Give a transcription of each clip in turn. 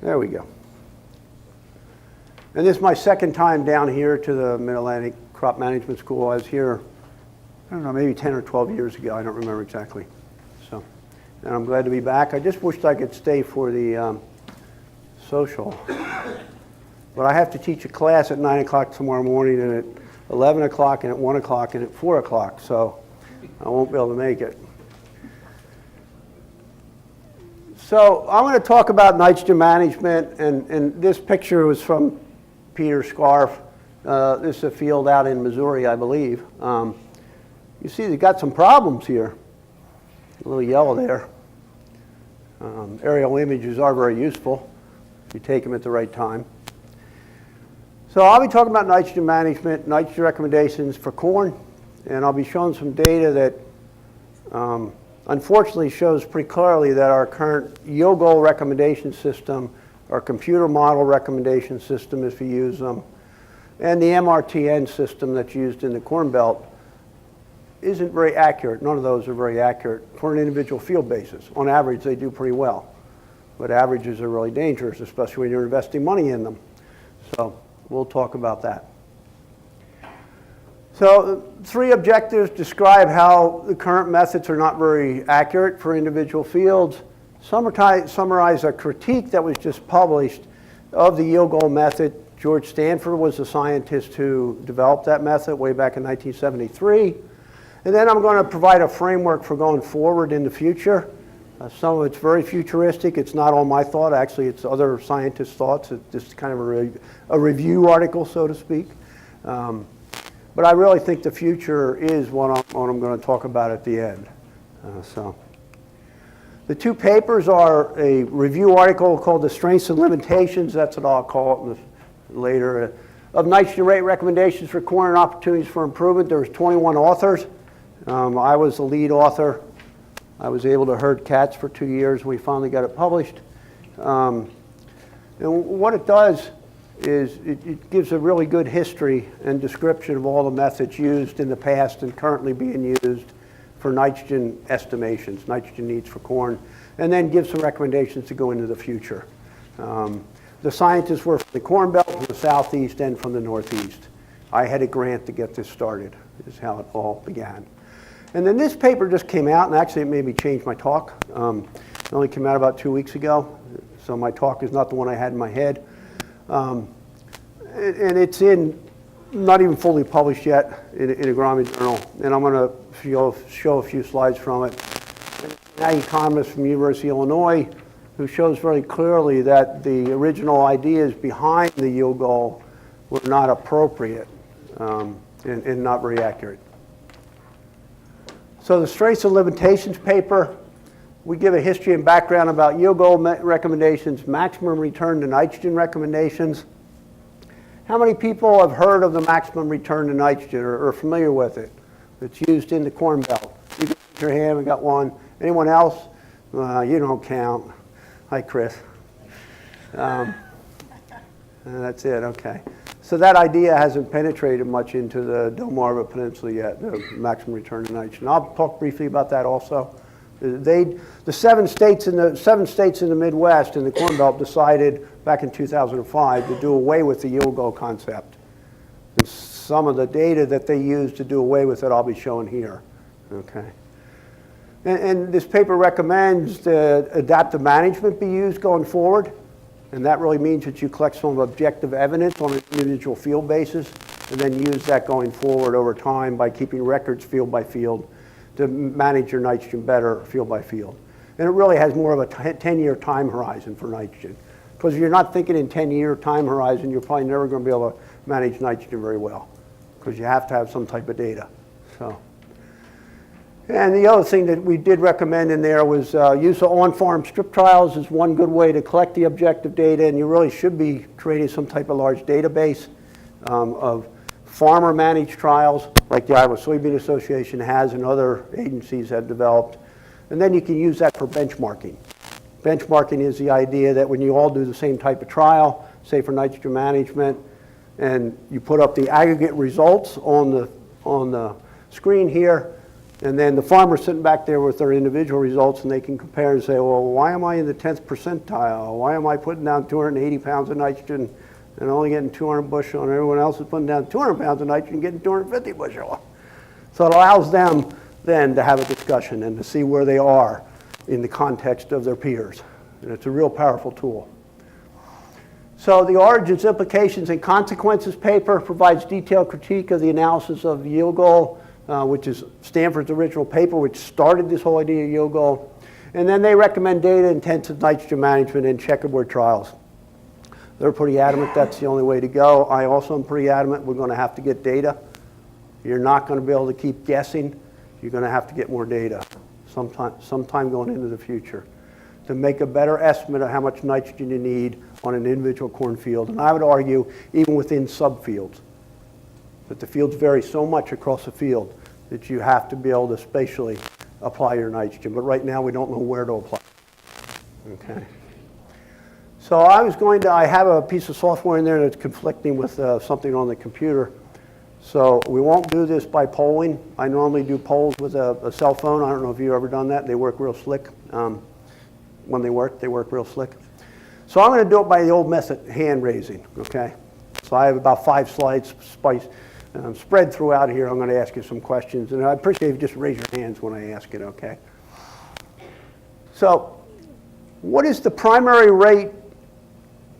There we go. And this is my second time down here to the Mid-Atlantic Crop Management School. I was here, I don't know, maybe 10 or 12 years ago. I don't remember exactly. So, and I'm glad to be back. I just wished I could stay for the social. But I have to teach a class at 9 o'clock tomorrow morning, and at 11 o'clock, and at 1 o'clock, and at 4 o'clock. So I won't be able to make it. So I'm going to talk about nitrogen management, and this picture was from Peter Scarf. This is a field out in Missouri, I believe. You see they've got some problems here. A little yellow there. Aerial images are very useful if you take them at the right time. So I'll be talking about nitrogen management, nitrogen recommendations for corn, and I'll be showing some data that unfortunately shows pretty clearly that our current yield goal recommendation system, our computer model recommendation system if you use them, and the MRTN system that's used in the Corn Belt isn't very accurate. None of those are very accurate for an individual field basis. On average, they do pretty well, but averages are really dangerous, especially when you're investing money in them. So we'll talk about that. So three objectives describe how the current methods are not very accurate for individual fields. Summarize a critique that was just published of the yield goal method. George Stanford was the scientist who developed that method way back in 1973. And then I'm going to provide a framework for going forward in the future. Some of it's very futuristic. It's not all my thought. Actually, it's other scientists' thoughts. It's just kind of a review article, so to speak. But I really think the future is what I'm going to talk about at the end. The two papers are a review article called The Strengths and Limitations, that's what I'll call it later, of nitrogen rate recommendations for corn and opportunities for improvement. There was 21 authors. I was the lead author. I was able to herd cats for 2 years, and we finally got it published. And what it does is it gives a really good history and description of all the methods used in the past and currently being used for nitrogen estimations, nitrogen needs for corn, and then gives some recommendations to go into the future. The scientists were from the Corn Belt, from the Southeast, and from the Northeast. I had a grant to get this started, is how it all began. And then this paper just came out, and actually it made me change my talk. It only came out about 2 weeks ago, so my talk is not the one I had in my head. And it's not even fully published yet in Agronomy Journal, and I'm going to show a few slides from it. An economist from the University of Illinois who shows very clearly that the original ideas behind the yield goal were not appropriate and not very accurate. So the Straits and Limitations paper, we give a history and background about yield goal recommendations, maximum return to nitrogen recommendations. How many people have heard of the maximum return to nitrogen or are familiar with it? It's used in the Corn Belt. You can raise your hand, we got one. Anyone else? You don't count. Hi, Chris. That's it, okay. So that idea hasn't penetrated much into the Delmarva Peninsula yet, the maximum return to nitrogen. I'll talk briefly about that also. The seven states in the Midwest in the Corn Belt decided back in 2005 to do away with the yield goal concept. And some of the data that they used to do away with it I'll be showing here. Okay. And this paper recommends that adaptive management be used going forward. And that really means that you collect some objective evidence on an individual field basis and then use that going forward over time by keeping records field by field to manage your nitrogen better field by field. And it really has more of a 10-year time horizon for nitrogen. Because if you're not thinking in 10-year time horizon, you're probably never going to be able to manage nitrogen very well because you have to have some type of data. And the other thing that we did recommend in there was use of on-farm strip trials is one good way to collect the objective data, and you really should be creating some type of large database of farmer-managed trials like the Iowa Soybean Association has and other agencies have developed. And then you can use that for benchmarking. Benchmarking is the idea that when you all do the same type of trial, say for nitrogen management, and you put up the aggregate results on the screen here, And then the farmer's sitting back there with their individual results, and they can compare and say, well, why am I in the 10th percentile? Why am I putting down 280 pounds of nitrogen and only getting 200 bushel, and everyone else is putting down 200 pounds of nitrogen and getting 250 bushel? So it allows them then to have a discussion and to see where they are in the context of their peers. And it's a real powerful tool. So the Origins, Implications, and Consequences paper provides detailed critique of the analysis of yield goal, which is Stanford's original paper, which started this whole idea of yield goal. And then they recommend data-intensive nitrogen management in checkerboard trials. They're pretty adamant that's the only way to go. I also am pretty adamant we're going to have to get data. You're not going to be able to keep guessing. You're going to have to get more data sometime going into the future to make a better estimate of how much nitrogen you need on an individual cornfield. And I would argue even within subfields, that the fields vary so much across the field that you have to be able to spatially apply your nitrogen. But right now we don't know where to apply. Okay. So I have a piece of software in there that's conflicting with something on the computer. So we won't do this by polling. I normally do polls with a cell phone. I don't know if you've ever done that. They work real slick. When they work real slick. So I'm going to do it by the old method, hand raising, okay? So I have about 5 slides spread throughout here. I'm going to ask you some questions, and I appreciate if you just raise your hands when I ask it, okay? So what is the primary rate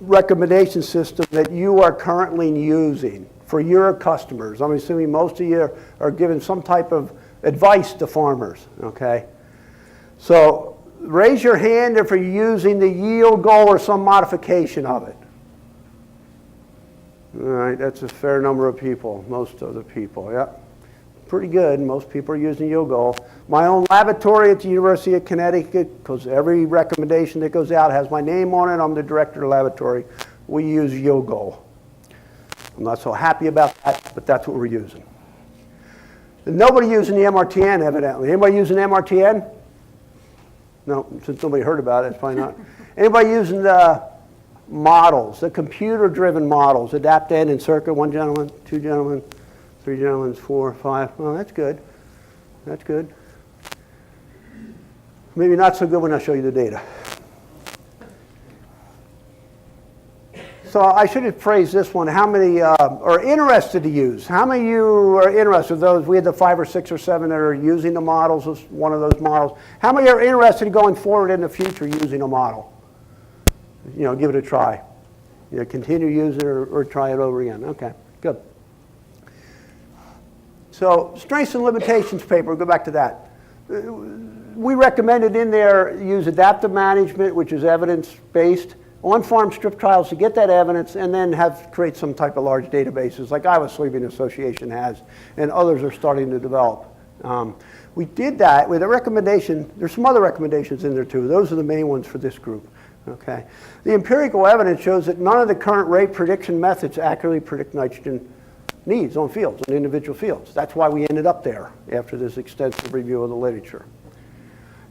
recommendation system that you are currently using for your customers? I'm assuming most of you are giving some type of advice to farmers, okay? So raise your hand if you're using the yield goal or some modification of it. All right, that's a fair number of people, most of the people, yeah. Pretty good, most people are using yield goal. My own laboratory at the University of Connecticut, because every recommendation that goes out has my name on it, I'm the director of the laboratory, we use yield goal. I'm not so happy about that, but that's what we're using. And nobody using the MRTN, evidently. Anybody using MRTN? No, since nobody heard about it, it's probably not. Anybody using the models, the computer-driven models, adapt end and circuit, 1 gentleman, 2 gentlemen, 3 gentlemen, 4, 5. Well, that's good. That's good. Maybe not so good when I show you the data. So I should have phrased this one. How many are interested to use? How many of you are interested? Those, we had the 5 or 6 or 7 that are using the models, as one of those models. How many are interested in going forward in the future using a model? You know, give it a try. You know, continue using it or try it over again. Okay, good. So strengths and limitations paper, we'll go back to that. We recommended in there use adaptive management, which is evidence-based, on-farm strip trials to get that evidence, and then create some type of large databases like Iowa Soybean Association has, and others are starting to develop. We did that with a recommendation. There's some other recommendations in there too. Those are the main ones for this group. Okay. The empirical evidence shows that none of the current rate prediction methods accurately predict nitrogen needs on fields, on individual fields. That's why we ended up there after this extensive review of the literature.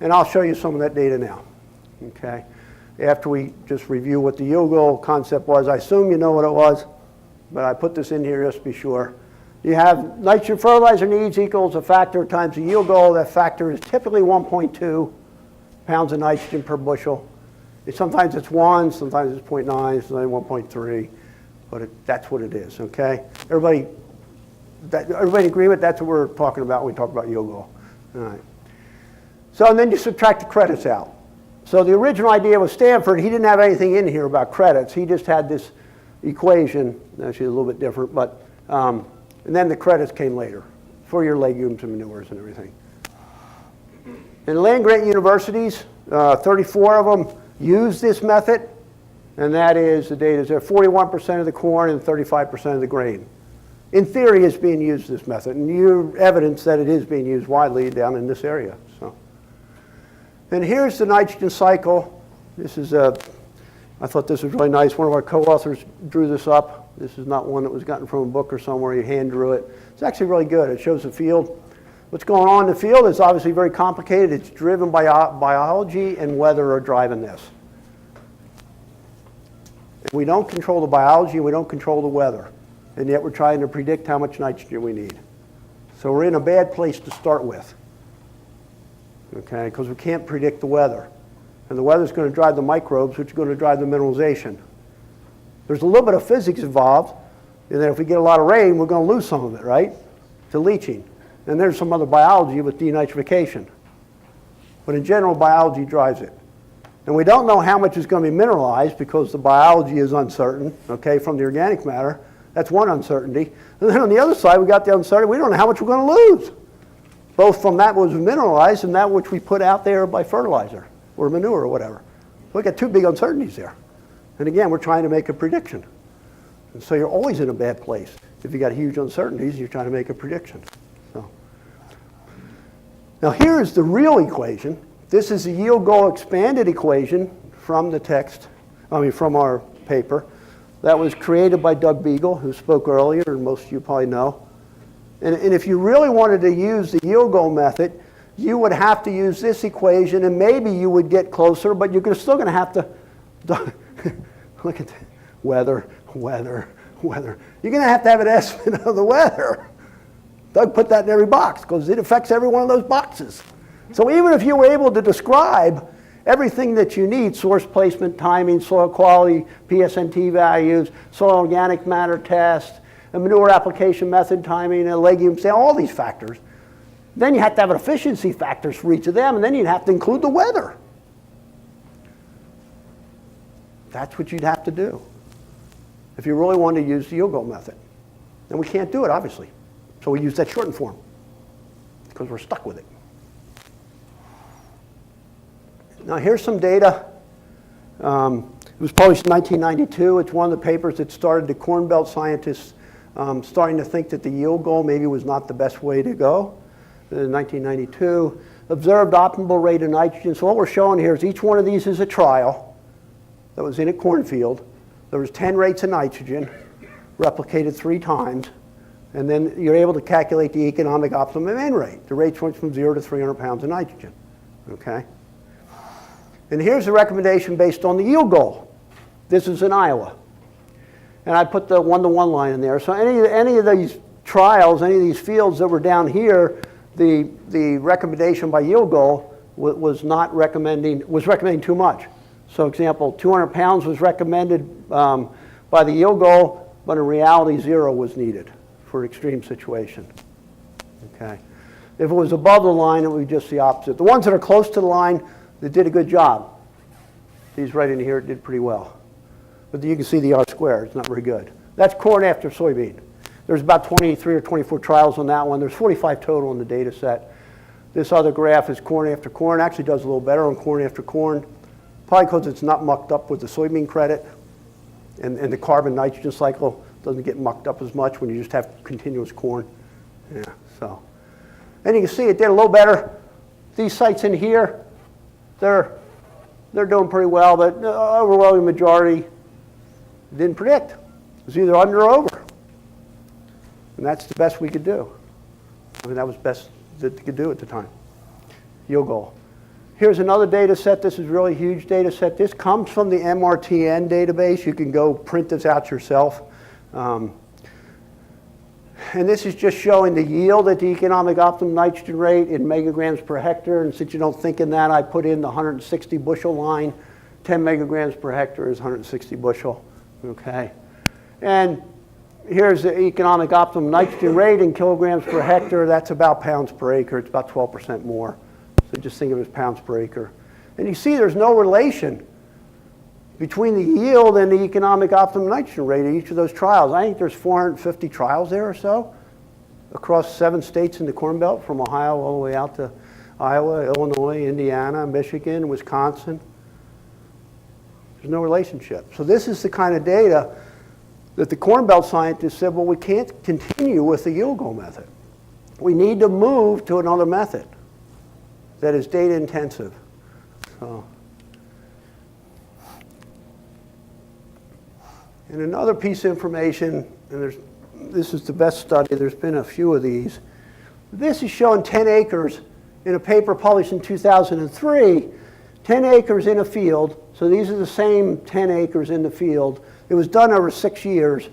And I'll show you some of that data now. Okay. After we just review what the yield goal concept was, I assume you know what it was, but I put this in here just to be sure. You have nitrogen fertilizer needs equals a factor times the yield goal. That factor is typically 1.2 pounds of nitrogen per bushel. Sometimes it's 1, sometimes it's 0.9, sometimes 1.3, but that's what it is, okay? Everybody in agreement? That's what we're talking about when we talk about yield goal. All right. So and then you subtract the credits out. So the original idea with Stanford, he didn't have anything in here about credits. He just had this equation, actually a little bit different, but and then the credits came later for your legumes and manures and everything. In land-grant universities, 34 of them use this method, and that is, the data is there, 41% of the corn and 35% of the grain. In theory, it's being used, this method, and you evidence that it is being used widely down in this area. So, and here's the nitrogen cycle. This is I thought this was really nice. One of our co-authors drew this up. This is not one that was gotten from a book or somewhere. He hand drew it. It's actually really good. It shows the field. What's going on in the field is obviously very complicated. It's driven by biology, and weather are driving this. We don't control the biology, we don't control the weather, and yet we're trying to predict how much nitrogen we need. So we're in a bad place to start with. okay, because we can't predict the weather. And the weather's going to drive the microbes, which are going to drive the mineralization. There's a little bit of physics involved, and then if we get a lot of rain, we're going to lose some of it, right, to leaching. And there's some other biology with denitrification. But in general, biology drives it. And we don't know how much is going to be mineralized because the biology is uncertain, okay, from the organic matter. That's one uncertainty. And then on the other side, we got the uncertainty. We don't know how much we're going to lose, both from that which was mineralized and that which we put out there by fertilizer or manure or whatever. So we got two big uncertainties there. And again, we're trying to make a prediction. And so you're always in a bad place. If you got huge uncertainties, you're trying to make a prediction. So. Now here is the real equation. This is the yield goal expanded equation from the text, from our paper. That was created by Doug Beagle, who spoke earlier, and most of you probably know. And if you really wanted to use the yield goal method, you would have to use this equation, and maybe you would get closer, but you're still going to have to look at the weather. You're going to have an estimate of the weather. Doug put that in every box because it affects every one of those boxes. So even if you were able to describe everything that you need, source placement, timing, soil quality, PSNT values, soil organic matter test, a manure application method, timing, a legume sale, all these factors, then you have to have efficiency factors for each of them, and then you'd have to include the weather. That's what you'd have to do if you really wanted to use the yield goal method. And we can't do it, obviously. So we use that shortened form because we're stuck with it. Now here's some data. It was published in 1992. It's one of the papers that started the Corn Belt scientists starting to think that the yield goal maybe was not the best way to go. In 1992, observed optimal rate of nitrogen. So what we're showing here is each one of these is a trial that was in a cornfield. There was 10 rates of nitrogen, replicated 3 times, and then you're able to calculate the economic optimum N rate. The rates went from 0 to 300 pounds of nitrogen, okay? And here's the recommendation based on the yield goal. This is in Iowa. And I put the 1-to-1 line in there. So any of these trials, any of these fields that were down here, the recommendation by yield goal was recommending too much. So example, 200 pounds was recommended by the yield goal, but in reality 0 was needed for extreme situation. Okay. If it was above the line, it would be just the opposite. The ones that are close to the line, they did a good job. These right in here did pretty well. But you can see the R squared, it's not very good. That's corn after soybean. There's about 23 or 24 trials on that one. There's 45 total in the data set. This other graph is corn after corn. Actually does a little better on corn after corn, probably because it's not mucked up with the soybean credit, and the carbon nitrogen cycle doesn't get mucked up as much when you just have continuous corn. Yeah, so. And you can see it did a little better. These sites in here, they're doing pretty well, but the overwhelming majority didn't predict. It was either under or over. And that's the best we could do. I mean, that was best that we could do at the time. Yield goal. Here's another data set. This is a really huge data set. This comes from the MRTN database. You can go print this out yourself. And this is just showing the yield at the economic optimum nitrogen rate in megagrams per hectare. And since you don't think in that, I put in the 160 bushel line. 10 megagrams per hectare is 160 bushel. Okay. And here's the economic optimum nitrogen rate in kilograms per hectare. That's about pounds per acre. It's about 12% more. So just think of it as pounds per acre. And you see there's no relation between the yield and the economic optimum nitrogen rate of each of those trials. I think there's 450 trials there or so across 7 states in the Corn Belt, from Ohio all the way out to Iowa, Illinois, Indiana, Michigan, Wisconsin. There's no relationship. So this is the kind of data that the Corn Belt scientists said, well, we can't continue with the yield goal method. We need to move to another method that is data intensive. So. And another piece of information, and this is the best study, there's been a few of these. This is showing 10 acres in a paper published in 2003, 10 acres in a field. So these are the same 10 acres in the field. It was done over 6 years.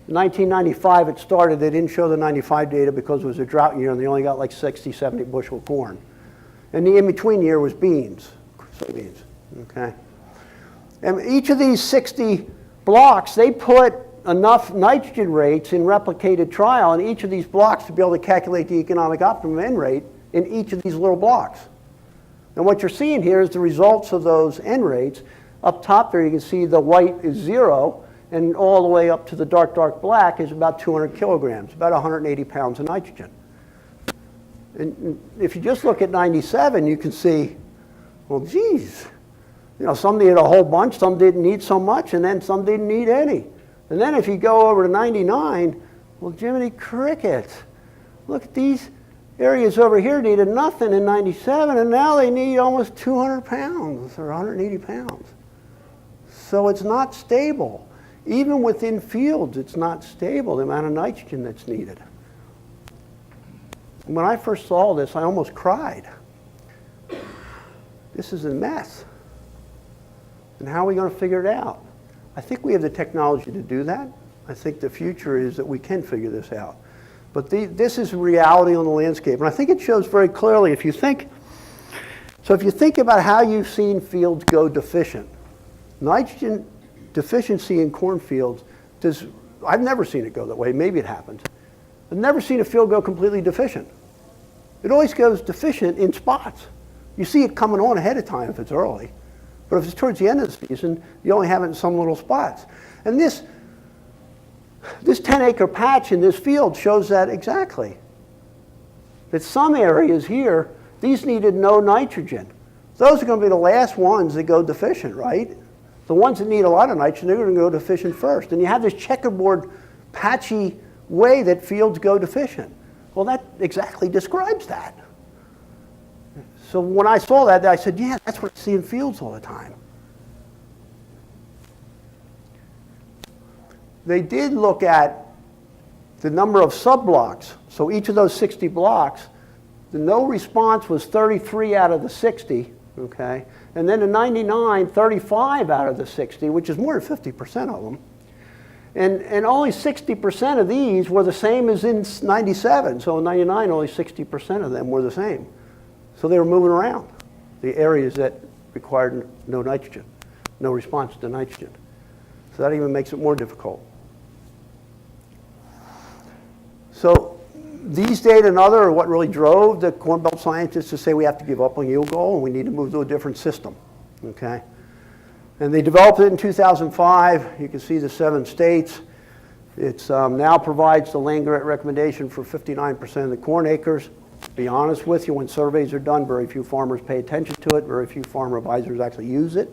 In 1995 it started. They didn't show the 95 data because it was a drought year and they only got like 60, 70 bushel corn. And the in-between year was beans, soybeans, okay? And each of these 60 blocks, they put enough nitrogen rates in replicated trial in each of these blocks to be able to calculate the economic optimum N rate in each of these little blocks. And what you're seeing here is the results of those N rates. Up top there you can see the white is 0, and all the way up to the dark, dark black is about 200 kilograms, about 180 pounds of nitrogen. And if you just look at 97, you can see, well, geez, you know, some needed a whole bunch, some didn't need so much, and then some didn't need any. And then if you go over to 99, well, Jiminy Cricket, look at these areas over here needed nothing in 97, and now they need almost 200 pounds or 180 pounds. So it's not stable. Even within fields, it's not stable, the amount of nitrogen that's needed. When I first saw this, I almost cried. This is a mess. And how are we going to figure it out? I think we have the technology to do that. I think the future is that we can figure this out. But this is reality on the landscape. And I think it shows very clearly if you think about how you've seen fields go deficient. Nitrogen deficiency in cornfields, I've never seen it go that way. Maybe it happens. I've never seen a field go completely deficient. It always goes deficient in spots. You see it coming on ahead of time if it's early. But if it's towards the end of the season, you only have it in some little spots. And this 10-acre patch in this field shows that exactly. That some areas here, these needed no nitrogen. Those are going to be the last ones that go deficient, right? The ones that need a lot of nitrogen, they're going to go deficient first. And you have this checkerboard, patchy way that fields go deficient. Well, that exactly describes that. So when I saw that, I said, yeah, that's what I see in fields all the time. They did look at the number of sub-blocks. So each of those 60 blocks, the no response was 33 out of the 60, okay? And then in 99, 35 out of the 60, which is more than 50% of them. And only 60% of these were the same as in 97. So in 99, only 60% of them were the same. So they were moving around the areas that required no nitrogen, no response to nitrogen. So that even makes it more difficult. So these data and other are what really drove the Corn Belt scientists to say we have to give up on yield goal and we need to move to a different system, okay? And they developed it in 2005. You can see the 7 states. It now provides the land-grant recommendation for 59% of the corn acres. To be honest with you, when surveys are done, very few farmers pay attention to it. Very few farmer advisors actually use it.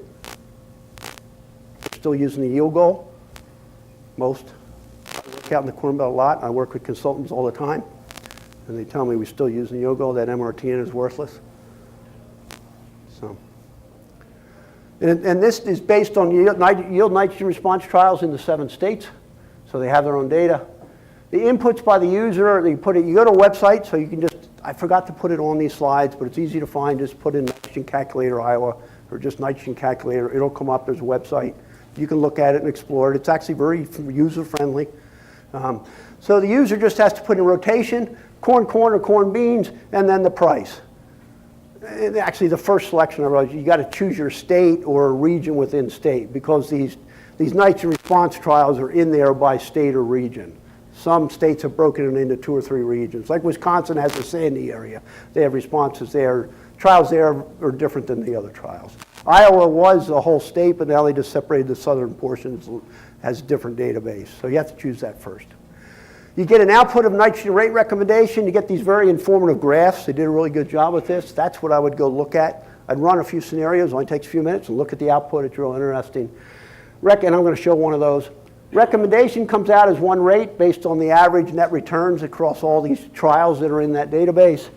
They're still using the yield goal. Most. I work out in the Corn Belt a lot. I work with consultants all the time. And they tell me we still use the yield goal, that MRTN is worthless. So. And this is based on yield nitrogen response trials in the 7 states. So they have their own data. The inputs by the user, you go to a website, so you can just, I forgot to put it on these slides, but it's easy to find. Just put in nitrogen calculator Iowa or just nitrogen calculator. It'll come up. There's a website. You can look at it and explore it. It's actually very user-friendly. So the user just has to put in rotation, corn, or corn beans, and then the price. And actually, the first selection I wrote, you got to choose your state or a region within state because these nitrogen response trials are in there by state or region. Some states have broken it into 2 or 3 regions. Like Wisconsin has a sandy area. They have responses there. Trials there are different than the other trials. Iowa was a whole state, but now they just separated the southern portions as a different database. So you have to choose that first. You get an output of nitrogen rate recommendation. You get these very informative graphs. They did a really good job with this. That's what I would go look at. I'd run a few scenarios. It only takes a few minutes and look at the output. It's real interesting. And I'm going to show one of those. Recommendation comes out as one rate based on the average net returns across all these trials that are in that database.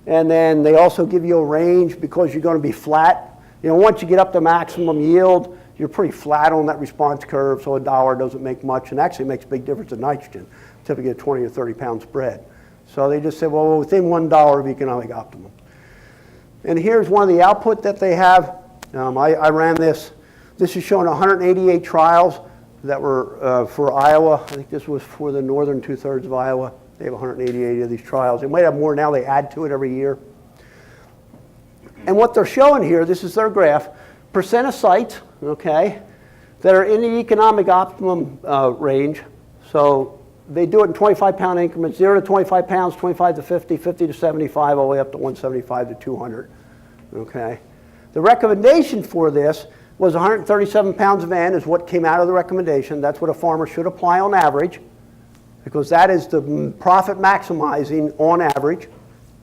And then they also give you a range because you're going to be flat. You know, once you get up to maximum yield, you're pretty flat on that response curve, so $1 doesn't make much, and actually makes a big difference in nitrogen. Typically a 20 or 30 pound spread. So they just said, well, within $1 of economic optimum. And here's one of the output that they have. I ran this. This is showing 188 trials that were for Iowa. I think this was for the northern 2/3 of Iowa. They have 188 of these trials. They might have more now. They add to it every year. And what they're showing here, this is their graph, percent of sites, okay, that are in the economic optimum range. So they do it in 25-pound increments, 0 to 25 pounds, 25 to 50, 50 to 75, all the way up to 175 to 200, okay. The recommendation for this was 137 pounds of N is what came out of the recommendation. That's what a farmer should apply on average, because that is the profit maximizing on average,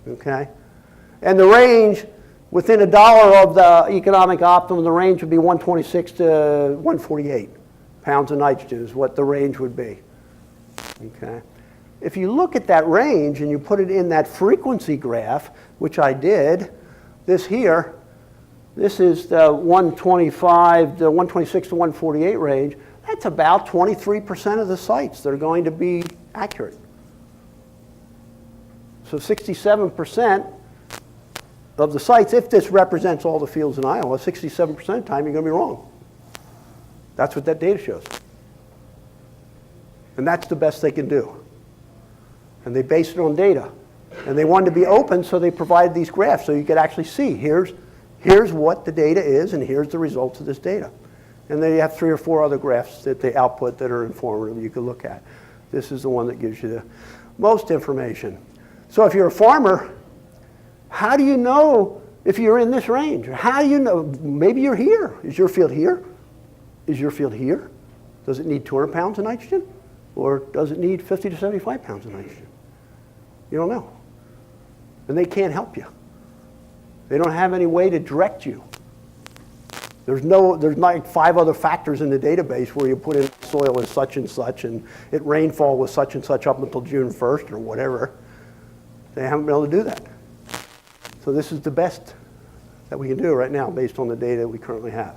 okay. And the range, within $1 of the economic optimum, the range would be 126 to 148 pounds of nitrogen is what the range would be, okay. If you look at that range and you put it in that frequency graph, which I did, this here, this is the 125, the 126 to 148 range. That's about 23% of the sites that are going to be accurate. So 67% of the sites, if this represents all the fields in Iowa, 67% of the time you're going to be wrong. That's what that data shows. And that's the best they can do. And they base it on data. And they wanted to be open, so they provided these graphs so you could actually see here's what the data is, and here's the results of this data. And then you have 3 or 4 other graphs that they output that are informative you can look at. This is the one that gives you the most information. So if you're a farmer, how do you know if you're in this range? How do you know? Maybe you're here. Is your field here? Is your field here? Does it need 200 pounds of nitrogen? Or does it need 50 to 75 pounds of nitrogen? You don't know. And they can't help you. They don't have any way to direct you. There's like 5 other factors in the database where you put in soil as such and such, and rainfall was such and such up until June 1st or whatever. They haven't been able to do that. So this is the best that we can do right now based on the data we currently have.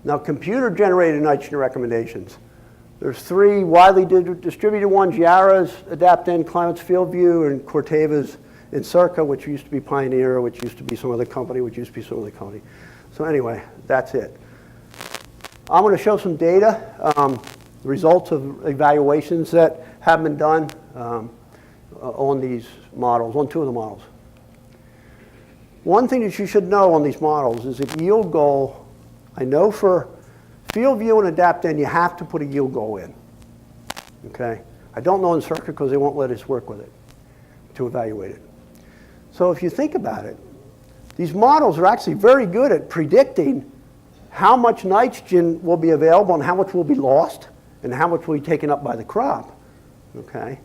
Now, computer-generated nitrogen recommendations. There's 3 widely distributed ones: Yarra's, AdaptN, Climate's FieldView, and Corteva's Instructor, which used to be Pioneer, which used to be some other company, which used to be some other company. So anyway, that's it. I'm going to show some data, results of evaluations that have been done on these models, on 2 of the models. One thing that you should know on these models is that yield goal, I know for FieldView and AdaptN, you have to put a yield goal in, okay? I don't know Instructor because they won't let us work with it to evaluate it. So if you think about it, these models are actually very good at predicting how much nitrogen will be available and how much will be lost and how much will be taken up by the crop, okay?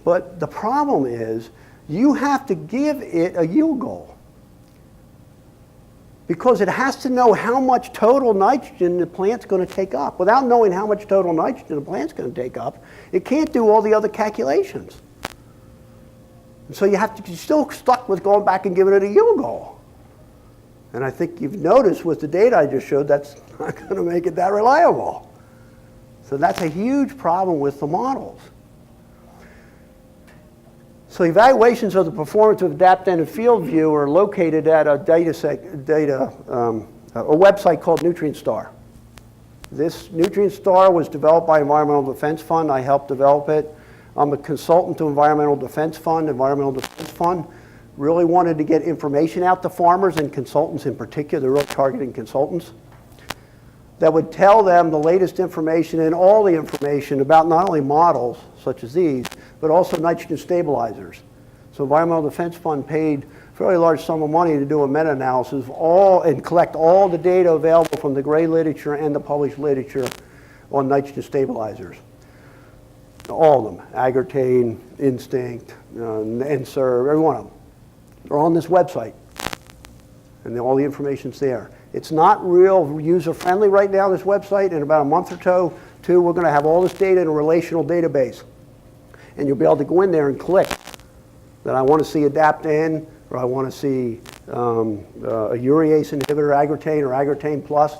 But the problem is you have to give it a yield goal because it has to know how much total nitrogen the plant's going to take up. Without knowing how much total nitrogen the plant's going to take up, it can't do all the other calculations. So you're still stuck with going back and giving it a yield goal. And I think you've noticed with the data I just showed, that's not going to make it that reliable. So that's a huge problem with the models. So evaluations of the performance of AdaptN and FieldView are located at a website called Nutrient Star. This Nutrient Star was developed by Environmental Defense Fund. I helped develop it. I'm a consultant to Environmental Defense Fund. Environmental Defense Fund really wanted to get information out to farmers and consultants in particular. They're really targeting consultants that would tell them the latest information and all the information about not only models such as these, but also nitrogen stabilizers. So Environmental Defense Fund paid a fairly large sum of money to do a meta-analysis of all and collect all the data available from the gray literature and the published literature on nitrogen stabilizers. All of them, Agrotane, Instinct, Nserve, every one of them. They're on this website, and all the information's there. It's not real user-friendly right now, this website. In about a month or two, we're going to have all this data in a relational database. And you'll be able to go in there and click that I want to see AdaptN, or I want to see a urease inhibitor, Agrotane, or Agrotane Plus,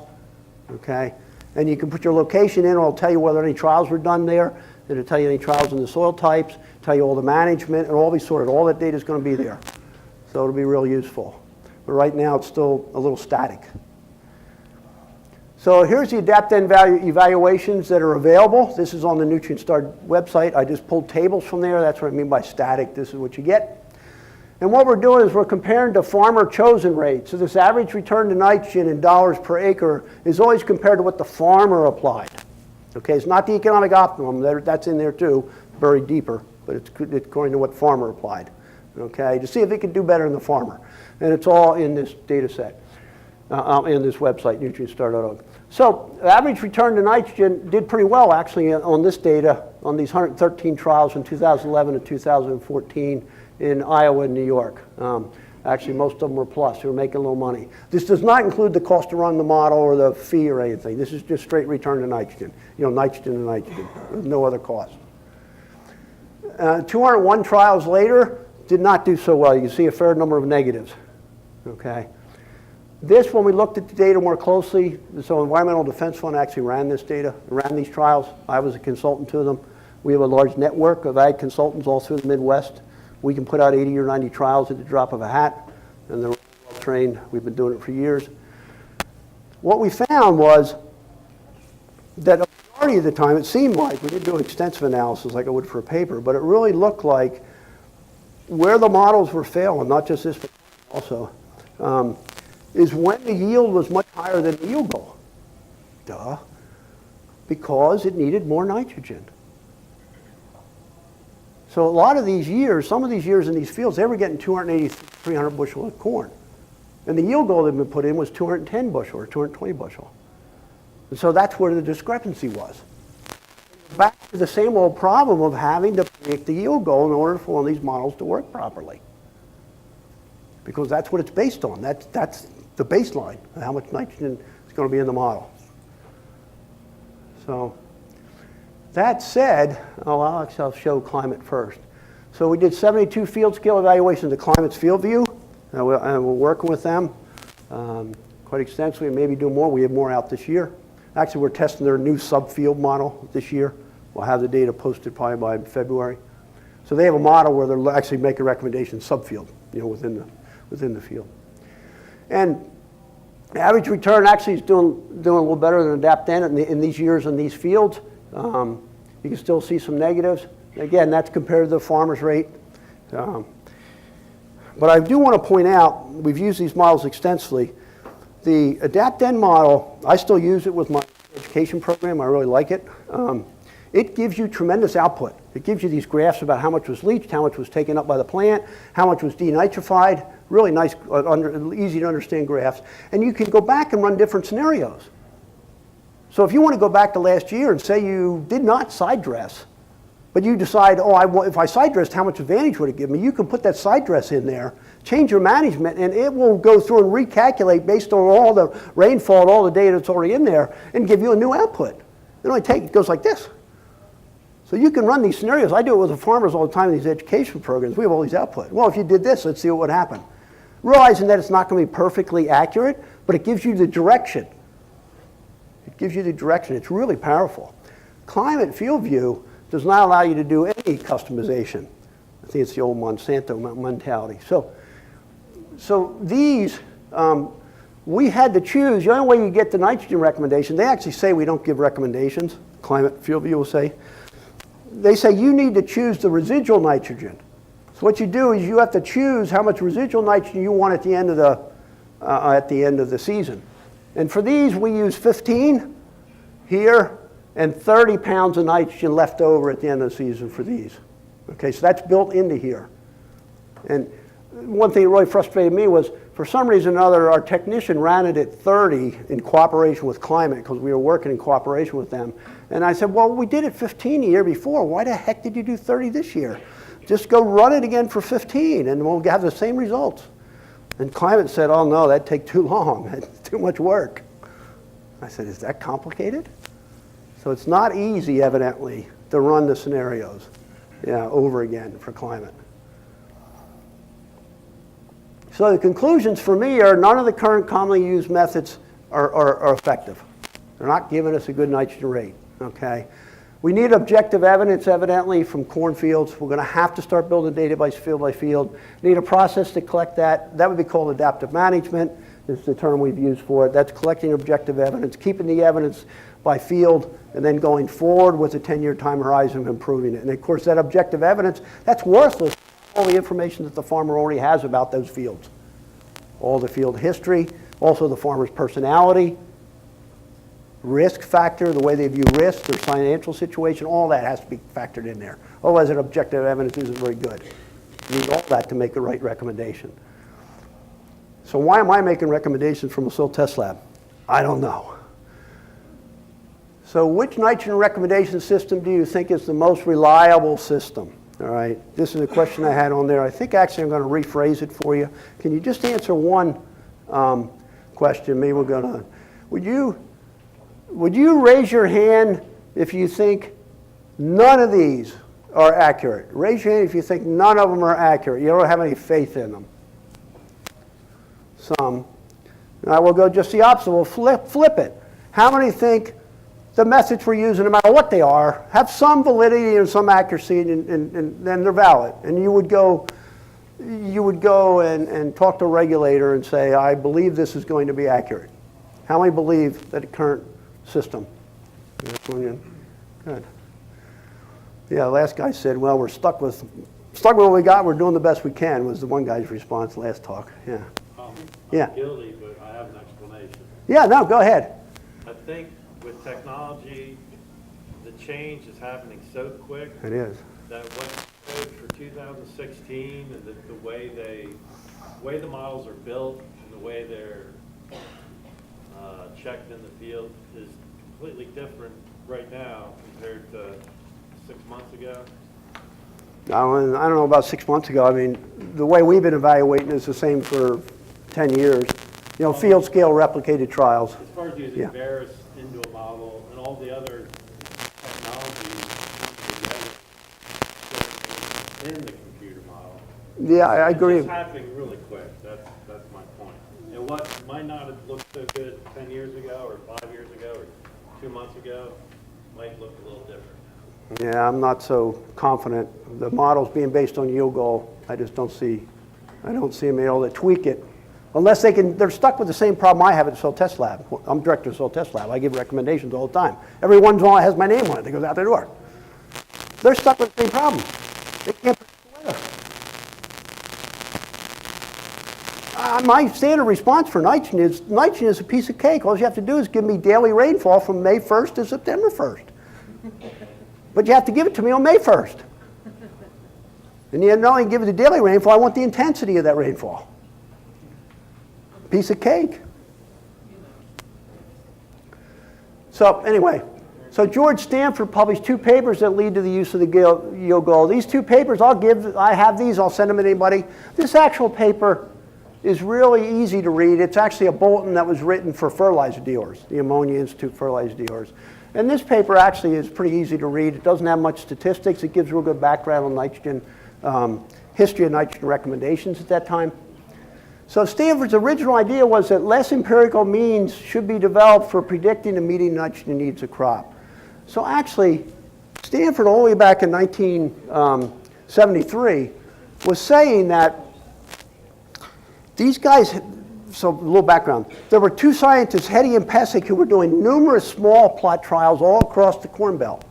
okay? And you can put your location in, it'll tell you whether any trials were done there, it'll tell you any trials in the soil types, tell you all the management, and all be sorted. All that data is going to be there. So it'll be real useful. But right now, it's still a little static. So here's the AdaptN evaluations that are available. This is on the Nutrient Star website. I just pulled tables from there. That's what I mean by static. This is what you get. And what we're doing is we're comparing the farmer chosen rate. So this average return to nitrogen in dollars per acre is always compared to what the farmer applied. Okay, it's not the economic optimum, that's in there too, buried deeper, but it's according to what farmer applied. Okay, to see if it can do better than the farmer. And it's all in this data set, in this website, nutrientstar.org. So average return to nitrogen did pretty well actually on this data, on these 113 trials from 2011 to 2014 in Iowa and New York. Actually, most of them were plus. They were making a little money. This does not include the cost to run the model or the fee or anything. This is just straight return to nitrogen. You know, nitrogen to nitrogen. There's no other cost. 201 trials later did not do so well. You can see a fair number of negatives. Okay. This, when we looked at the data more closely, so Environmental Defense Fund actually ran this data, ran these trials. I was a consultant to them. We have a large network of ag consultants all through the Midwest. We can put out 80 or 90 trials at the drop of a hat, and they're well trained. We've been doing it for years. What we found was that a majority of the time, it seemed like, we didn't do extensive analysis like I would for a paper, but it really looked like where the models were failing, not just this, but also, is when the yield was much higher than the yield goal. Duh. Because it needed more nitrogen. So a lot of these years, some of these years in these fields, they were getting 280, 300 bushel of corn. And the yield goal that had been put in was 210 bushel or 220 bushel. And so that's where the discrepancy was. Back to the same old problem of having to predict the yield goal in order for one of these models to work properly. Because that's what it's based on. That's the baseline of how much nitrogen is going to be in the model. So that said, I'll show climate first. So we did 72 field scale evaluations of climate's field view, and we're working with them quite extensively, and maybe do more. We have more out this year. Actually, we're testing their new subfield model this year. We'll have the data posted probably by February. So they have a model where they'll actually make a recommendation subfield, you know, within the field. And average return actually is doing a little better than AdaptN in these years in these fields. You can still see some negatives. Again, that's compared to the farmer's rate. But I do want to point out, we've used these models extensively. The AdaptN model, I still use it with my education program. I really like it. It gives you tremendous output. It gives you these graphs about how much was leached, how much was taken up by the plant, how much was denitrified. Really nice, easy to understand graphs. And you can go back and run different scenarios. So if you want to go back to last year and say you did not side dress, but you decide, if I side dressed, how much advantage would it give me? You can put that side dress in there, change your management, and it will go through and recalculate based on all the rainfall and all the data that's already in there and give you a new output. It goes like this. So you can run these scenarios. I do it with the farmers all the time in these education programs. We have all these output. Well, if you did this, let's see what would happen. Realizing that it's not going to be perfectly accurate, but it gives you the direction. It gives you the direction. It's really powerful. Climate field view does not allow you to do any customization. I think it's the old Monsanto mentality. So these, we had to choose. The only way you get the nitrogen recommendation, they actually say we don't give recommendations. Climate field view will say. They say you need to choose the residual nitrogen. So what you do is you have to choose how much residual nitrogen you want at the end of the season. And for these, we use 15 here and 30 pounds of nitrogen left over at the end of the season for these. Okay, so that's built into here. And one thing that really frustrated me was, for some reason or another, our technician ran it at 30 in cooperation with Climate, because we were working in cooperation with them. And I said, well, we did it 15 the year before. Why the heck did you do 30 this year? Just go run it again for 15, and we'll have the same results. And Climate said, oh, no, that'd take too long. It's too much work. I said, is that complicated? So it's not easy, evidently, to run the scenarios over again for Climate. So the conclusions for me are none of the current commonly used methods are effective. They're not giving us a good nitrogen rate, okay? We need objective evidence, evidently, from cornfields. We're going to have to start building data by field. Need a process to collect that. That would be called adaptive management, is the term we've used for it. That's collecting objective evidence, keeping the evidence by field, and then going forward with a 10-year time horizon of improving it. And of course, that objective evidence, that's worthless all the information that the farmer already has about those fields. All the field history, also the farmer's personality, risk factor, the way they view risk, their financial situation, all that has to be factored in there. Otherwise, an objective evidence isn't very good. You need all that to make the right recommendation. So why am I making recommendations from a soil test lab? I don't know. So which nitrogen recommendation system do you think is the most reliable system? All right, this is a question I had on there. I think actually I'm going to rephrase it for you. Can you just answer one question? Maybe we're going to, would you raise your hand if you think none of these are accurate? Raise your hand if you think none of them are accurate. You don't have any faith in them. Some. Now we'll go just the opposite. We'll flip it. How many think the methods we're using, no matter what they are, have some validity and some accuracy, and then they're valid? And you would go and talk to a regulator and say, I believe this is going to be accurate. How many believe that the current system? Good. Yeah, the last guy said, well, we're stuck with what we got. We're doing the best we can, was the one guy's response last talk. Yeah. I'm guilty, but I have an explanation. Yeah, no, go ahead. I think with technology, the change is happening so quick. It is. That what's code for 2016 and the way the models are built and the way they're checked in the field is completely different right now compared to 6 months ago. I don't know about 6 months ago. I mean, the way we've been evaluating is the same for 10 years. You know, field scale replicated trials. As far as using Varus into a model and all the other technologies in the computer model. Yeah, I agree. It's happening really quick. That's my point. And what might not have looked so good 10 years ago or 5 years ago or 2 months ago might look a little different. Yeah, I'm not so confident. The models being based on yield goal, I don't see them able to tweak it. Unless they're stuck with the same problem I have at the soil test lab. I'm director of the soil test lab. I give recommendations all the time. Every once in a while it has my name on it that goes out the door. They're stuck with the same problem. They can't predict the weather. My standard response for nitrogen is a piece of cake. All you have to do is give me daily rainfall from May 1st to September 1st. But you have to give it to me on May 1st. And you not only give it the daily rainfall, I want the intensity of that rainfall. Piece of cake. So anyway, George Stanford published 2 papers that lead to the use of the yield goal. These 2 papers, I have these, I'll send them to anybody. This actual paper is really easy to read. It's actually a bulletin that was written for fertilizer dealers, the Ammonia Institute fertilizer dealers. And this paper actually is pretty easy to read. It doesn't have much statistics. It gives real good background on nitrogen, history of nitrogen recommendations at that time. So Stanford's original idea was that less empirical means should be developed for predicting and meeting nitrogen needs of crop. So actually, Stanford all the way back in 1973 was saying that these guys, so a little background, there were 2 scientists, Hetty and Pesic, who were doing numerous small plot trials all across the Corn Belt.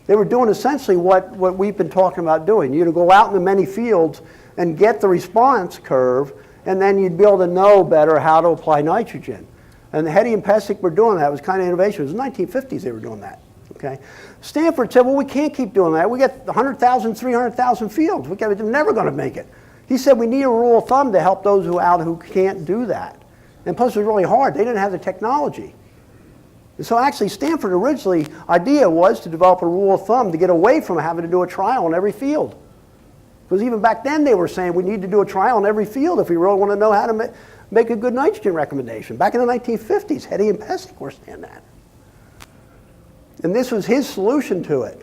They were doing essentially what we've been talking about doing. You'd go out in the many fields and get the response curve, and then you'd be able to know better how to apply nitrogen. And Hetty and Pesic were doing that. It was kind of innovation. It was the 1950s they were doing that. Okay? Stanford said, well, we can't keep doing that. We get 100,000, 300,000 fields. We're never going to make it. He said we need a rule of thumb to help those who can't do that. And plus it was really hard. They didn't have the technology. And so actually Stanford originally idea was to develop a rule of thumb to get away from having to do a trial on every field. Because even back then they were saying we need to do a trial on every field if we really want to know how to make a good nitrogen recommendation. Back in the 1950s, Hetty and Pesic were saying that. And this was his solution to it.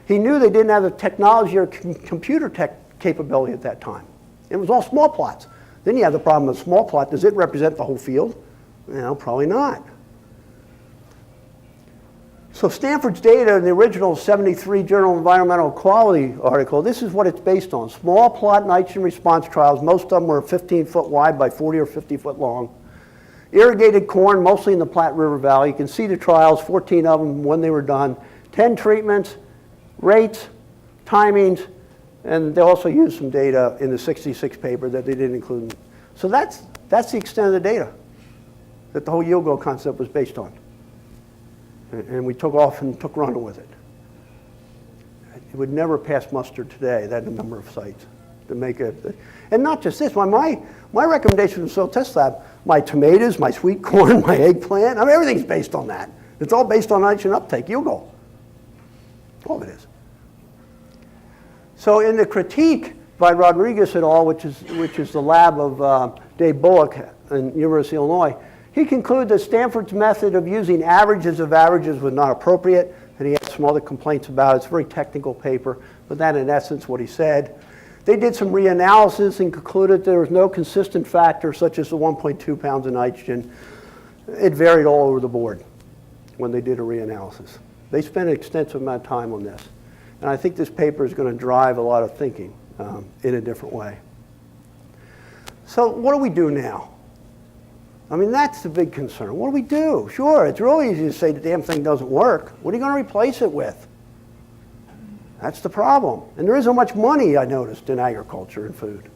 He knew they didn't have the technology or computer tech capability at that time. It was all small plots. Then you have the problem of small plot. Does it represent the whole field? No, probably not. So Stanford's data in the original 73 Journal of Environmental Quality article, this is what it's based on. Small plot nitrogen response trials, most of them were 15 foot wide by 40 or 50 foot long. Irrigated corn, mostly in the Platte River Valley. You can see the trials, 14 of them when they were done. 10 treatments, rates, timings, And they also used some data in the 66 paper that they didn't include. So that's the extent of the data that the whole yield goal concept was based on. And we took off and took running with it. It would never pass muster today, that number of sites, to make it. And not just this, my recommendation from the soil test lab, my tomatoes, my sweet corn, my eggplant, I mean, everything's based on that. It's all based on nitrogen uptake, yield goal. All of it is. So in the critique by Rodriguez et al., which is the lab of Dave Bullock in University of Illinois, he concluded that Stanford's method of using averages of averages was not appropriate, and he had some other complaints about it. It's a very technical paper, but that in essence what he said. They did some reanalysis and concluded there was no consistent factor such as the 1.2 pounds of nitrogen. It varied all over the board when they did a reanalysis. They spent an extensive amount of time on this. And I think this paper is going to drive a lot of thinking in a different way. So what do we do now? I mean, that's the big concern. What do we do? Sure, it's really easy to say the damn thing doesn't work. What are you going to replace it with? That's the problem. And there isn't much money, I noticed, in agriculture and food.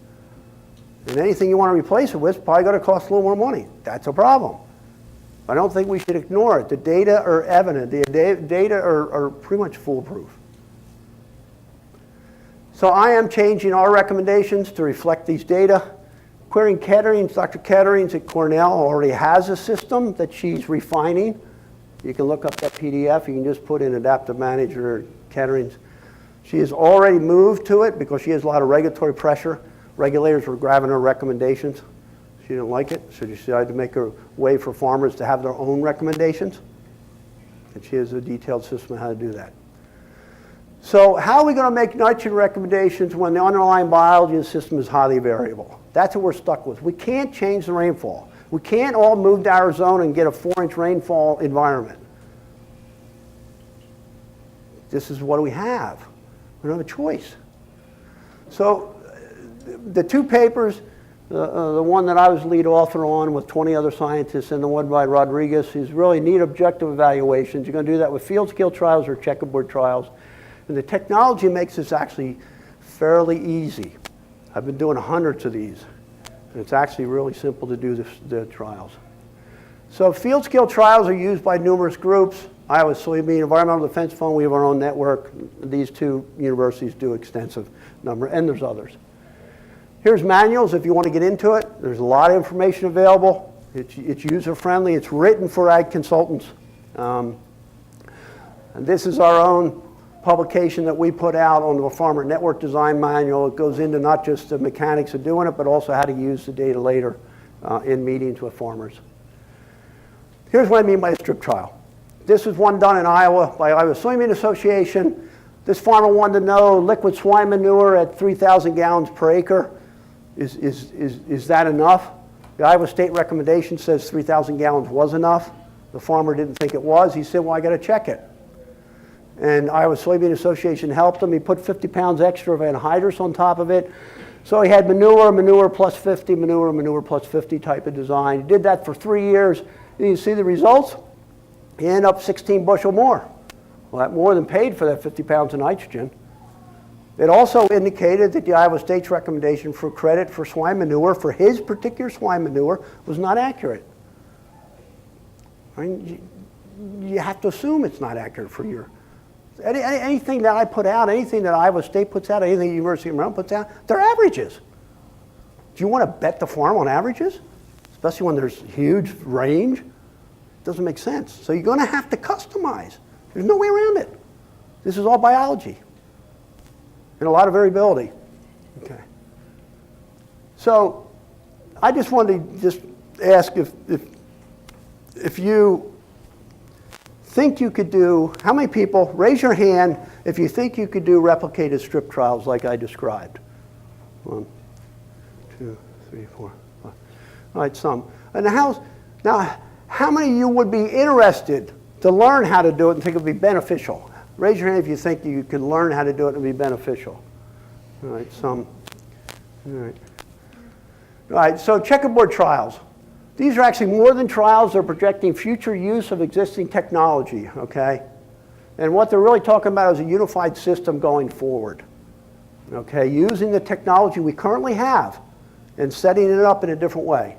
And anything you want to replace it with is probably going to cost a little more money. That's a problem. I don't think we should ignore it. The data are evident. The data are pretty much foolproof. So I am changing our recommendations to reflect these data. Querying Ketterings, Dr. Ketterings at Cornell already has a system that she's refining. You can look up that PDF. You can just put in Adaptive Manager Ketterings. She has already moved to it because she has a lot of regulatory pressure. Regulators were grabbing her recommendations. She didn't like it, so she decided to make a way for farmers to have their own recommendations. And she has a detailed system on how to do that. So how are we going to make nitrogen recommendations when the underlying biology of the system is highly variable? That's what we're stuck with. We can't change the rainfall. We can't all move to Arizona and get a 4-inch rainfall environment. This is what we have. We don't have a choice. So the two papers, the one that I was lead author on with 20 other scientists and the one by Rodriguez, is really neat objective evaluations. You're going to do that with field scale trials or checkerboard trials. And the technology makes this actually fairly easy. I've been doing hundreds of these. And it's actually really simple to do the trials. So field scale trials are used by numerous groups. Iowa Soybean Environmental Defense Fund, we have our own network. These two universities do extensive number, and there's others. Here's manuals if you want to get into it. There's a lot of information available. It's user-friendly. It's written for ag consultants. And this is our own publication that we put out on the Farmer Network Design Manual. It goes into not just the mechanics of doing it, but also how to use the data later in meetings with farmers. Here's what I mean by a strip trial. This was one done in Iowa by Iowa Soybean Association. This farmer wanted to know liquid swine manure at 3,000 gallons per acre. Is that enough? The Iowa State recommendation says 3,000 gallons was enough. The farmer didn't think it was. He said, well, I got to check it. And Iowa Soybean Association helped him. He put 50 pounds extra of anhydrous on top of it. So he had manure plus 50, manure plus 50 type of design. He did that for 3 years. And you see the results? He ended up 16 bushel more. Well, that more than paid for that 50 pounds of nitrogen. It also indicated that the Iowa State's recommendation for credit for swine manure, for his particular swine manure, was not accurate. I mean, you have to assume it's not accurate for your... Anything that I put out, anything that Iowa State puts out, anything the University of Maryland puts out, they're averages. Do you want to bet the farm on averages? Especially when there's huge range? It doesn't make sense. So you're going to have to customize. There's no way around it. This is all biology. And a lot of variability. Okay. So I just wanted to just ask if you think you could do, how many people, raise your hand if you think you could do replicated strip trials like I described. 1, 2, 3, 4, 5. All right, some. And now, how many of you would be interested to learn how to do it and think it would be beneficial? Raise your hand if you think you could learn how to do it and be beneficial. All right, some. All right. All right, so checkerboard trials. These are actually more than trials. They're projecting future use of existing technology, okay? And what they're really talking about is a unified system going forward. okay, using the technology we currently have and setting it up in a different way.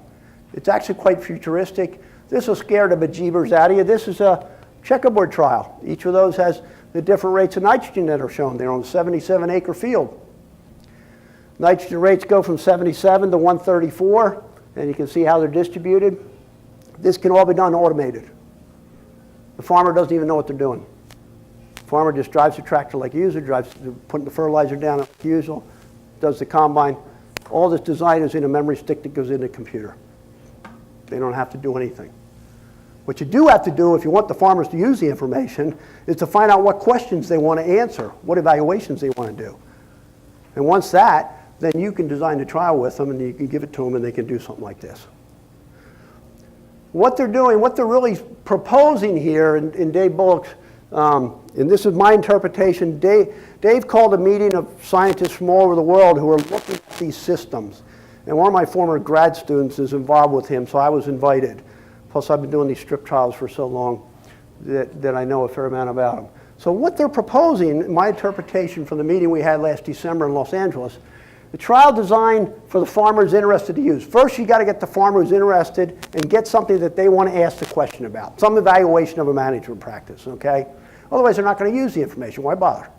It's actually quite futuristic. This will scare the bejeebers out of you. This is a checkerboard trial. Each of those has the different rates of nitrogen that are shown there on a 77-acre field. Nitrogen rates go from 77 to 134, and you can see how they're distributed. This can all be done automated. The farmer doesn't even know what they're doing. The farmer just drives the tractor like usual, putting the fertilizer down like usual, does the combine. All this design is in a memory stick that goes in the computer. They don't have to do anything. What you do have to do if you want the farmers to use the information is to find out what questions they want to answer, what evaluations they want to do. And once that, then you can design the trial with them and you can give it to them and they can do something like this. What they're doing, what they're really proposing here in Dave Bullock's, and this is my interpretation, Dave called a meeting of scientists from all over the world who are looking at these systems. And one of my former grad students is involved with him, so I was invited. Plus, I've been doing these strip trials for so long that I know a fair amount about them. So what they're proposing, my interpretation from the meeting we had last December in Los Angeles, the trial design for the farmers interested to use. First, you got to get the farmers interested and get something that they want to ask the question about, some evaluation of a management practice, okay? Otherwise, they're not going to use the information. Why bother?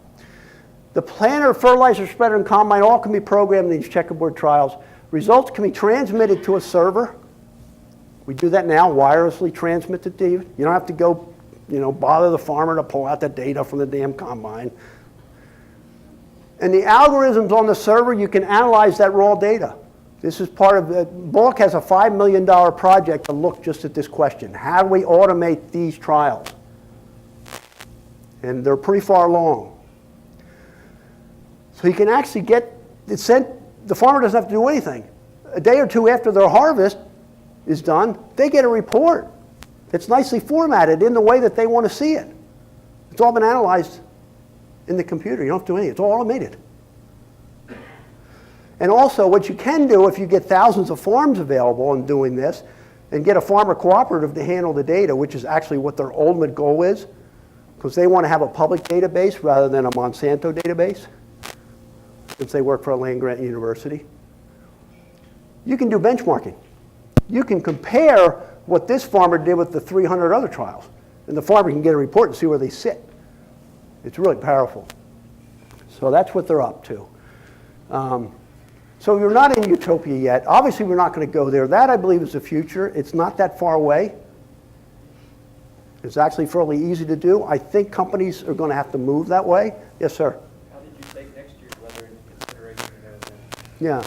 The planter, fertilizer spreader, and combine all can be programmed in these checkerboard trials. Results can be transmitted to a server. We do that now, wirelessly transmit it to you. You don't have to go, bother the farmer to pull out the data from the damn combine. And the algorithms on the server, you can analyze that raw data. This is part of Bullock has a $5 million project to look just at this question. How do we automate these trials? And they're pretty far along. So you can actually get it sent. The farmer doesn't have to do anything. A day or two after their harvest is done, they get a report. It's nicely formatted in the way that they want to see it. It's all been analyzed in the computer. You don't have to do anything. It's all automated. And also, what you can do if you get thousands of farms available and doing this, and get a farmer cooperative to handle the data, which is actually what their ultimate goal is, because they want to have a public database rather than a Monsanto database, since they work for a land-grant university. You can do benchmarking. You can compare what this farmer did with the 300 other trials, and the farmer can get a report and see where they sit. It's really powerful. So that's what they're up to. So you're not in Utopia yet. Obviously, we're not going to go there. That, I believe, is the future. It's not that far away. It's actually fairly easy to do. I think companies are going to have to move that way. Yes, sir? How did you take next year's weather into consideration? Yeah,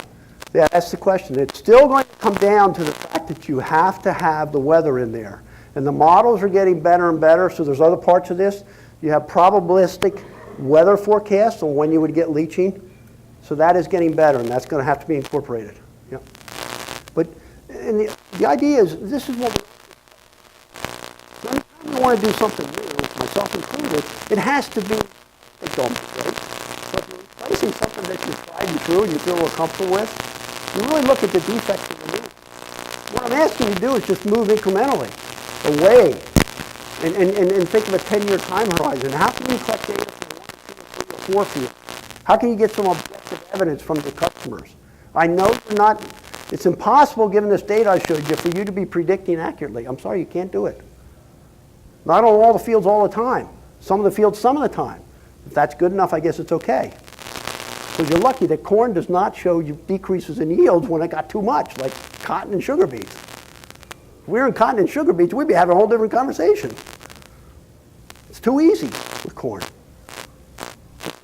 that's the question. It's still going to come down to the fact that you have to have the weather in there. And the models are getting better and better, so there's other parts of this. You have probabilistic weather forecasts on when you would get leaching. So that is getting better, and that's going to have to be incorporated. Yeah. But and the idea is, this is what we want to do something new, myself included, it has to be a dumb mistake. But you're replacing something that you've tried and true and you feel real comfortable with, you really look at the defects of the move. What I'm asking you to do is just move incrementally away and think of a 10-year time horizon. How can you collect data from 1, 2, 3, or 4 fields? How can you get some objective evidence from your customers? I know you're not, it's impossible given this data I showed you for you to be predicting accurately. I'm sorry, you can't do it. Not on all the fields all the time. Some of the fields some of the time. If that's good enough, I guess it's okay. So you're lucky that corn does not show you decreases in yields when it got too much, like cotton and sugar beets. If we were in cotton and sugar beets, we'd be having a whole different conversation. It's too easy with corn.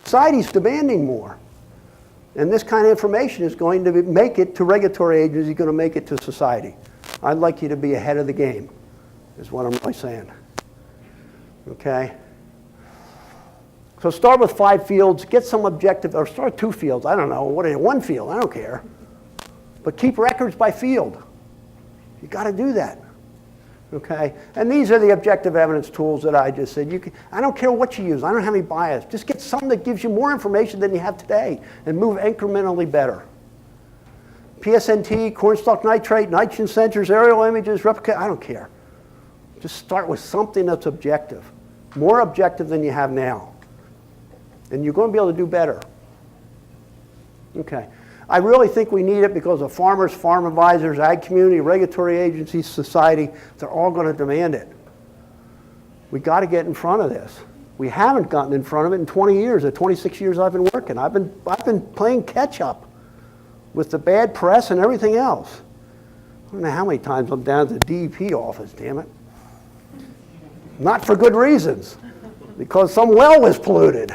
Society's demanding more. And this kind of information is going to make it to regulatory agencies, going to make it to society. I'd like you to be ahead of the game, is what I'm really saying. Okay? So start with 5 fields, get some objective, or start 2 fields, I don't know, 1 field, I don't care. But keep records by field. You got to do that. Okay? And these are the objective evidence tools that I just said. I don't care what you use. I don't have any bias. Just get something that gives you more information than you have today and move incrementally better. PSNT, cornstalk nitrate, nitrogen sensors, aerial images, replica, I don't care. Just start with something that's objective. More objective than you have now. And you're going to be able to do better. Okay. I really think we need it because of farmers, farm advisors, ag community, regulatory agencies, society, they're all going to demand it. We got to get in front of this. We haven't gotten in front of it in 20 years. The 26 years I've been working, I've been playing catch up with the bad press and everything else. I don't know how many times I'm down to the DEP office, damn it. Not for good reasons, because some well was polluted.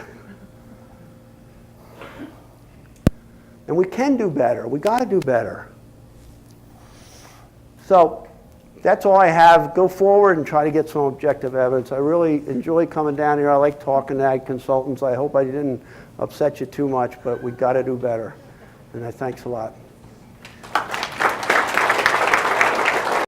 And we can do better. We got to do better. So that's all I have. Go forward and try to get some objective evidence. I really enjoy coming down here. I like talking to ag consultants. I hope I didn't upset you too much, but we got to do better. And I thanks a lot.